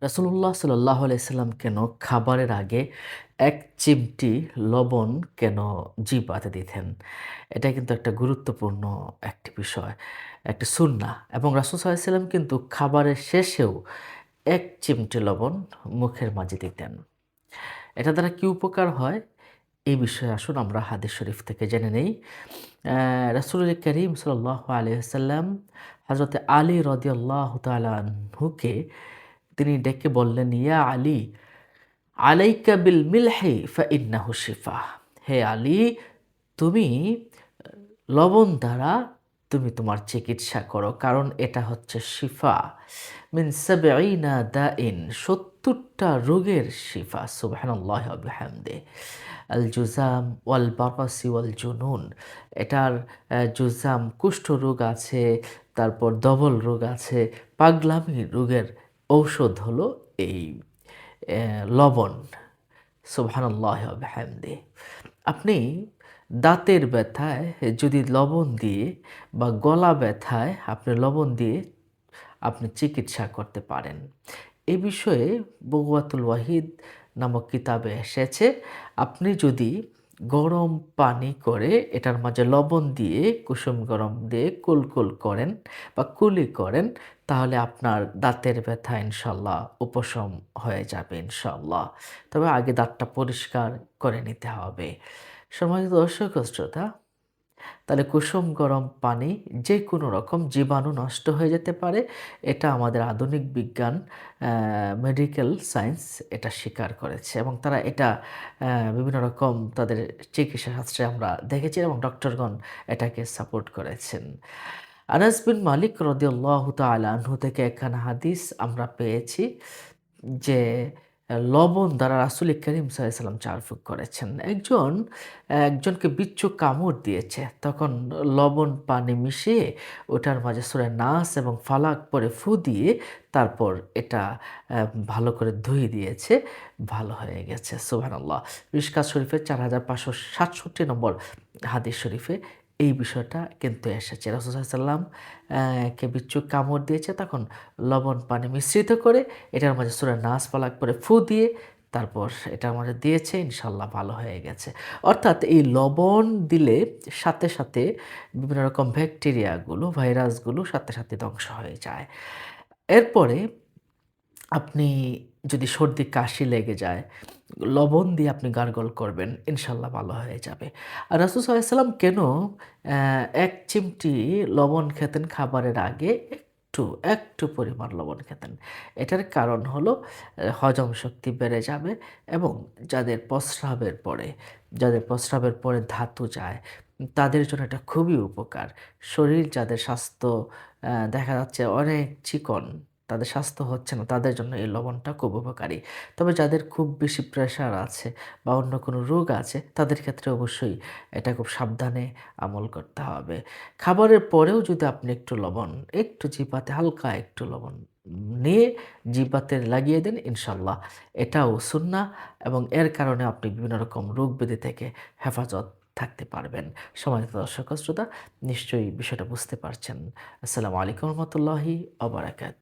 রাসূলুল্লাহ সাল্লাল্লাহু আলাইহি সাল্লাম কেন খাবারের আগে ১ চিমটি লবণ কেন জিহ্বাতে দিতেন? এটা কিন্তু একটা গুরুত্বপূর্ণ একটি বিষয়, একটা সুন্নাহ এবং রাসূল সাল্লাল্লাহু আলাইহি সাল্লাম কিন্তু খাবারের শেষেও ১ চিমটি লবণ মুখের মাঝে দিতেন। এটা দ্বারা কি উপকার হয়? এই বিষয়ে আসুন আমরা হাদিস শরীফ থেকে জেনে নেই। রাসূল করিম সাল্লাল্লাহু আলাইহি ওয়াসাল্লাম হযরতে আলী রাদিয়াল্লাহু তাআলা আনহুকে তিনি ডেকে বললেন, "ইয়া আলী, আলাইকা বিল মিলহি ফাইন্নাহু শিফা।" হে আলী, তুমি লবণ দ্বারা তুমি তোমার চিকিৎসা করো। কারণ এটা হচ্ছে শিফা। মিন সাবঈনা দাইন ৭০ টা রোগের শিফা। সুবহানাল্লাহি ওয়া বিহামদিহি। আল জুজাম ওয়াল বারাসি ওয়াল জুনুন। এটার জুজাম কুষ্ঠ রোগ আছে, তারপর দবল রোগ আছে। পাগলামি রোগের ঔষধ হলো এই লবণ। সুবহানাল্লাহি ওয়া বিহামদিহি। আপনি দাঁতের ব্যথায় যদি লবণ দিয়ে বা গলা ব্যথায় আপনি লবণ দিয়ে আপনি চিকিৎসা করতে পারেন। এ বিষয়ে বগুয়াতুল ওয়াহিদ নামক কিতাবে এসেছে, আপনি যদি গরম পানি করে এটার মাঝে লবণ দিয়ে কুসুম গরম দিয়ে কুলকুল করেন বা কুলি করেন, তাহলে আপনার দাঁতের ব্যথা ইনশাআল্লাহ উপশম হয়ে যাবে ইনশাআল্লাহ। তবে আগে দাঁতটা পরিষ্কার করে নিতে হবে। সম্মানিত দর্শক ও শ্রোতা, তাহলে কুসুম গরম পানি যেকোনো রকম জীবাণু নষ্ট হয়ে যেতে পারে। এটা আমাদের আধুনিক বিজ্ঞান মেডিকেল সায়েন্স এটা স্বীকার করেছে এবং তারা এটা বিভিন্ন রকম তাদের চিকিৎসা শাস্ত্রে আমরা দেখেছি এবং ডক্টরগণ এটাকে সাপোর্ট করেছেন। আনাস বিন মালিক রাদিয়াল্লাহু তাআলা আনহু থেকে একখানা হাদিস আমরা পেয়েছি যে লবণ দ্বারা রাসূল করিম সাল্লাল্লাহু আলাইহি ওয়াসাল্লাম ঝাড়ফুঁক করেছেন। একজনকে বিচ্ছু কামড় দিয়েছে। তখন লবণ পানি মিশিয়ে ওটার মাঝে সূরা নাস এবং ফালাক পড়ে ফু দিয়ে তারপর এটা ভালো করে ধুয়ে দিয়েছে। ভালো হয়ে গেছে। সুবহানাল্লাহ। মিশকাত শরীফের ৪৫৬৭ নম্বর হাদিস শরীফে এই বিষয়টা কিন্তু এসেছে। রাসূল সাল্লাল্লাহু আলাইহি ওয়াসাল্লাম কে বিচ্ছু কামড় দিয়েছে, তখন লবণ পানি মিশ্রিত করে এটার মাঝে সূরা নাস ফালাক পড়ে ফু দিয়ে তারপর এটার মাঝে দিয়েছে, ইনশাআল্লাহ ভালো হয়ে গেছে। অর্থাৎ এই লবণ দিলে সাথে, সাথে বিভিন্ন রকম ব্যাকটেরিয়াগুলো, ভাইরাসগুলো সাথে, সাথে ধ্বংস হয়ে যায়। এরপরে আপনি যদি সর্দি কাশি লেগে যায়, লবণ দিয়ে আপনি গার্গল করবেন, ইনশাআল্লাহ ভালো হয়ে যাবে। আর রাসূল সাল্লাল্লাহু আলাইহি ওয়াসাল্লাম কেন ১ চিমটি লবণ খেতেন খাবারের আগে? একটু পরিমাণ লবণ খেতেন। এটার কারণ হলো হজম শক্তি বেড়ে যাবে এবং যাদের প্রস্রাবের পরে ধাতু যায়, তাদের জন্য এটা খুবই উপকার। শরীর যাদের স্বাস্থ্য দেখা যাচ্ছে অনেক চিকন, তাদের স্বাস্থ্য হচ্ছে না, তাদের জন্য এই লবণটা খুব উপকারী। তবে যাদের খুব বেশি প্রেশার আছে বা অন্য কোনো রোগ আছে, তাদের ক্ষেত্রে অবশ্যই এটা খুব সাবধানে আমল করতে হবে। খাবারের পরেও যদি আপনি একটু জিহ্বাতে হালকা একটু লবণ নিয়ে জিহ্বাতে লাগিয়ে দেন, ইনশাআল্লাহ এটাও সুন্নাহ এবং এর কারণে আপনি বিভিন্ন রকম রোগ ব্যাধি থেকে হেফাজত থাকতে পারবেন। সম্মানিত দর্শক ও শ্রোতা, নিশ্চয়ই বিষয়টা বুঝতে পারছেন। আসসালামু আলাইকুম ওয়া রাহমাতুল্লাহি ওয়া বারাকাতুহু।